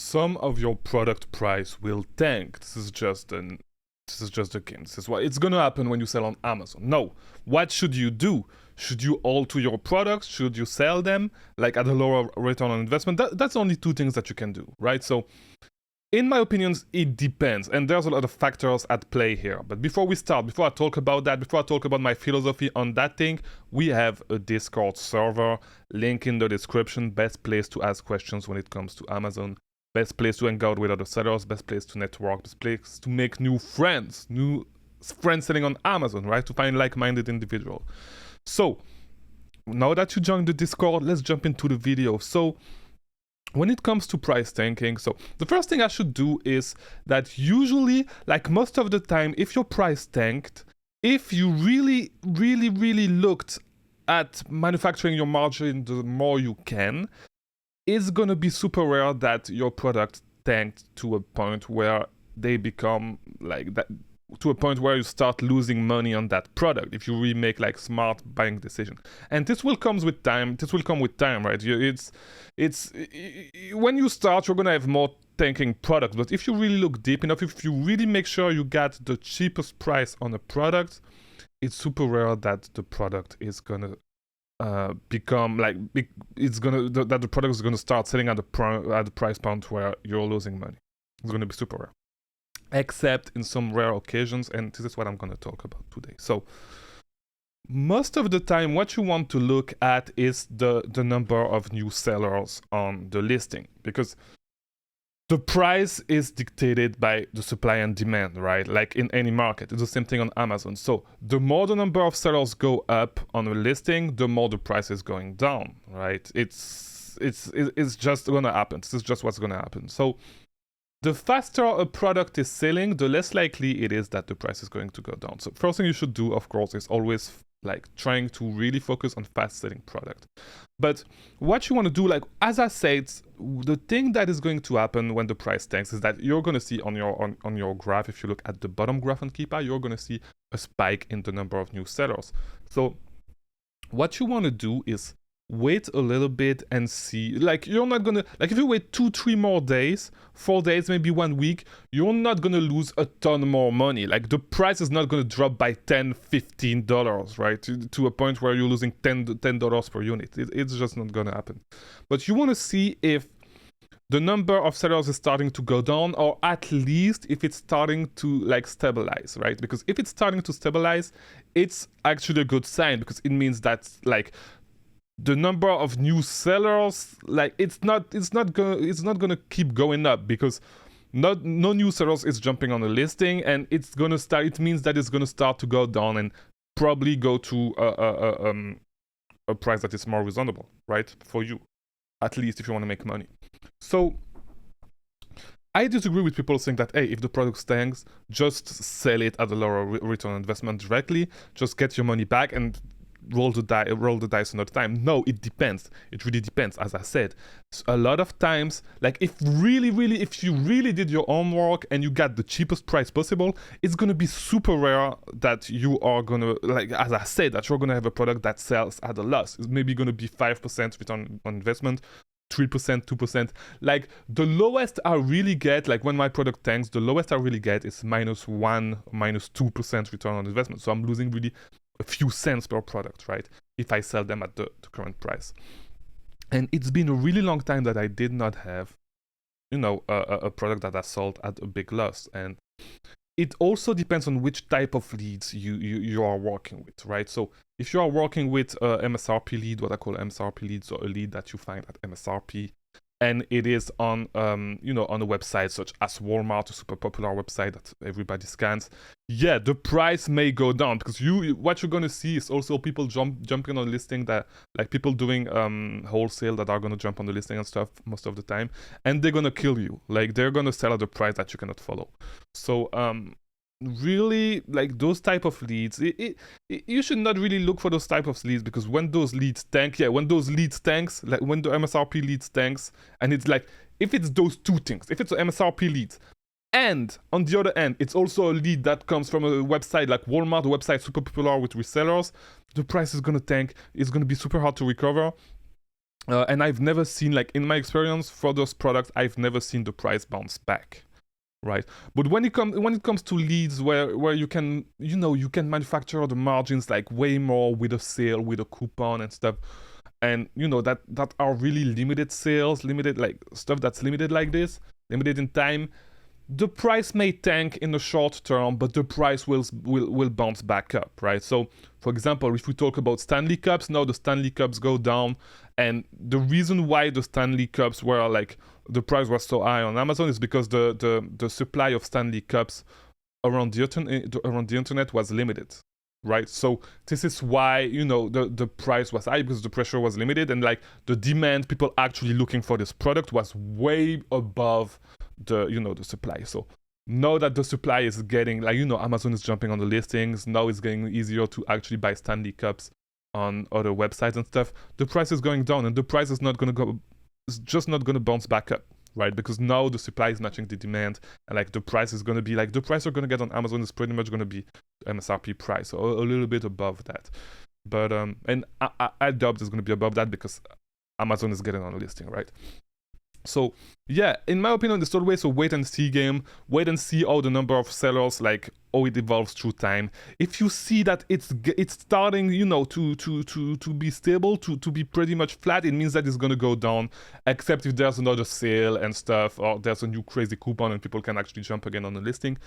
some of your product price will tank. This is just a game. This is what it's gonna happen when you sell on Amazon. No, what should you do? Should you alter your products? Should you sell them like at a lower return on investment? That's only two things that you can do, right? So, in my opinions, it depends, and there's a lot of factors at play here. But before we start, before I talk about that, before I talk about my philosophy on that thing, we have a Discord server, link in the description. Best place to ask questions when it comes to Amazon. Best place to hang out with other sellers, best place to network, best place to make new friends selling on Amazon, right? To find like-minded individuals. So, now that you joined the Discord, let's jump into the video. So, when it comes to price tanking, so the first thing I should do is that usually, like most of the time, if your price tanked, if you really looked at manufacturing your margin the more you can, it's gonna be super rare that your product tanked to a point where they become like that, to a point where you start losing money on that product if you really make like smart buying decision. And this will come with time. Right? It's when you start, you're gonna have more tanking products. But if you really look deep enough, if you really make sure you got the cheapest price on a product, it's super rare that the product is gonna become like that the product is gonna start selling at the price point where you're losing money. It's gonna be super rare, except in some rare occasions, and this is what I'm gonna talk about today. So most of the time, what you want to look at is the number of new sellers on the listing, because the price is dictated by the supply and demand, right? Like in any market, it's the same thing on Amazon. So the more the number of sellers go up on a listing, the more the price is going down, right? It's just gonna happen. This is just what's gonna happen. So the faster a product is selling, the less likely it is that the price is going to go down. So first thing you should do, of course, is always like trying to really focus on fast selling product. But what you want to do, like as I said, the thing that is going to happen when the price tanks is that you're going to see on your graph, if you look at the bottom graph on Keepa, you're going to see a spike in the number of new sellers. So what you want to do is wait a little bit and see. Like you're not gonna, like if you wait 2-3 more days, 4 days, maybe 1 week, you're not gonna lose a ton more money. Like the price is not gonna drop by $10-15, right? To a point where you're losing $10 per unit. It's just not gonna happen. But you want to see if the number of sellers is starting to go down, or at least if it's starting to like stabilize, right? Because if it's starting to stabilize, it's actually a good sign, because it means that like the number of new sellers, like it's not gonna keep going up, because no new sellers is jumping on the listing, and it means that it's gonna start to go down and probably go to a price that is more reasonable, right, for you, at least if you want to make money. So I disagree with people saying that, hey, if the product tanks, just sell it at a lower return on investment directly, just get your money back and roll the dice another time. No, it depends. It really depends. As I said, a lot of times, like if you really did your homework and you got the cheapest price possible, it's gonna be super rare that you are gonna, like as I said, that you're gonna have a product that sells at a loss. It's maybe gonna be 5% return on investment, 3%, 2%. Like the lowest I really get, like when my product tanks, the lowest I really get is -1, -2% return on investment. So I'm losing really a few cents per product, right? If I sell them at the current price. And it's been a really long time that I did not have, a product that I sold at a big loss. And it also depends on which type of leads you are working with, right? So if you are working with MSRP lead, what I call MSRP leads, so a lead that you find at MSRP, and it is on on a website such as Walmart, a super popular website that everybody scans, yeah, the price may go down, because what you're gonna see is also people jumping on the listing, that like people doing wholesale that are gonna jump on the listing and stuff most of the time, and they're gonna kill you. Like they're gonna sell at a price that you cannot follow. So really, like those type of leads, you should not really look for those type of leads, because when those leads tank, like when the MSRP leads tanks, and it's like, if it's those two things, if it's an MSRP lead, and on the other end, it's also a lead that comes from a website like Walmart, a website super popular with resellers, the price is gonna tank, it's gonna be super hard to recover. And I've never seen, like in my experience for those products, I've never seen the price bounce back, right? But when it comes to leads where you can, you can manufacture the margins like way more with a sale, with a coupon and stuff, and that are really limited sales, limited like stuff that's limited like this, limited in time, the price may tank in the short term, but the price will bounce back up, right? So, for example, if we talk about Stanley Cups, now the Stanley Cups go down, and the reason why the Stanley Cups were like the price was so high on Amazon is because the supply of Stanley Cups around the internet was limited, right? So this is why the price was high, because the pressure was limited, and like the demand, people actually looking for this product was way above the supply. So now that the supply is getting, like, Amazon is jumping on the listings, now it's getting easier to actually buy Stanley Cups on other websites and stuff, the price is going down, and the price is just not gonna bounce back up, right? Because now the supply is matching the demand, and like the price is gonna be like, the price you're gonna get on Amazon is pretty much gonna be MSRP price, or a little bit above that. But and I doubt it's gonna be above that because Amazon is getting on the listing, right? So yeah, in my opinion, it's always a wait and see game. Wait and see how the number of sellers, like how it evolves through time. If you see that it's starting, to be stable, to be pretty much flat, it means that it's gonna go down. Except if there's another sale and stuff, or there's a new crazy coupon and people can actually jump again on the listing.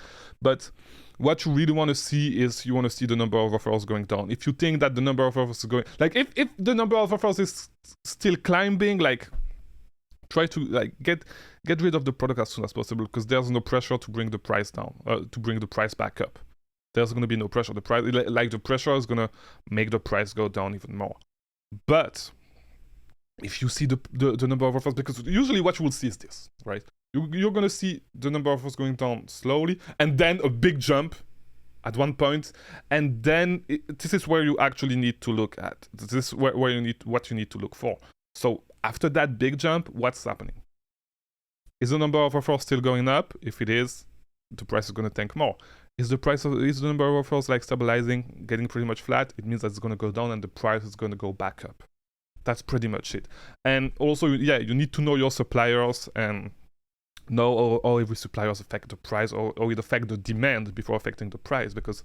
But what you really want to see is you want to see the number of offers going down. If you think that the number of offers is going, like if the number of offers is still climbing, like, try to like get rid of the product as soon as possible, because there's no pressure to bring the price down, to bring the price back up. There's going to be no pressure. The price, like the pressure is going to make the price go down even more. But if you see the number of offers, because usually what you will see is this, right? You're going to see the number of offers going down slowly, and then a big jump at one point, and then this is where you actually need to look at. This is where you need what you need to look for. So after that big jump, what's happening? Is the number of offers still going up? If it is, the price is going to tank more. Is the number of offers like stabilizing, getting pretty much flat? It means that it's going to go down and the price is going to go back up. That's pretty much it. And also, yeah, you need to know your suppliers and know how every suppliers affect the price, or it affect the demand before affecting the price. Because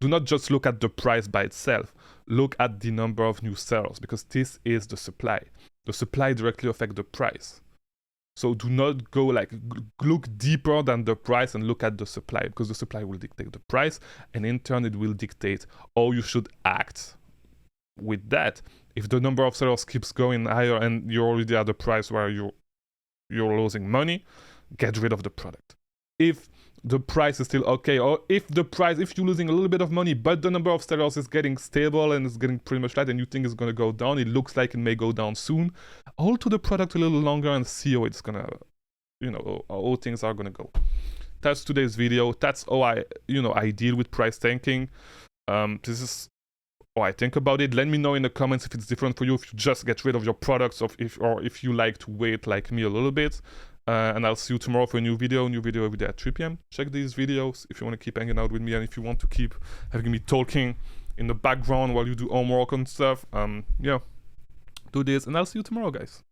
do not just look at the price by itself. Look at the number of new sellers, because this is the supply. The supply directly affects the price. So do not go like look deeper than the price and look at the supply, because the supply will dictate the price, and in turn it will dictate how you should act with that. If the number of sellers keeps going higher and you're already at the price where you're losing money, get rid of the product. If the price is still okay, or if you're losing a little bit of money but the number of sellers is getting stable and it's getting pretty much flat and you think it's going to go down, it looks like it may go down soon, hold to the product a little longer and see how it's gonna, how things are gonna go. That's today's video. That's how I deal with price tanking. This is how I think about it. Let me know in the comments if it's different for you, if you just get rid of your products, or if you like to wait like me a little bit. And I'll see you tomorrow for a new video every day at 3 p.m. Check these videos if you want to keep hanging out with me, and if you want to keep having me talking in the background while you do homework and stuff, do this, and I'll see you tomorrow, guys.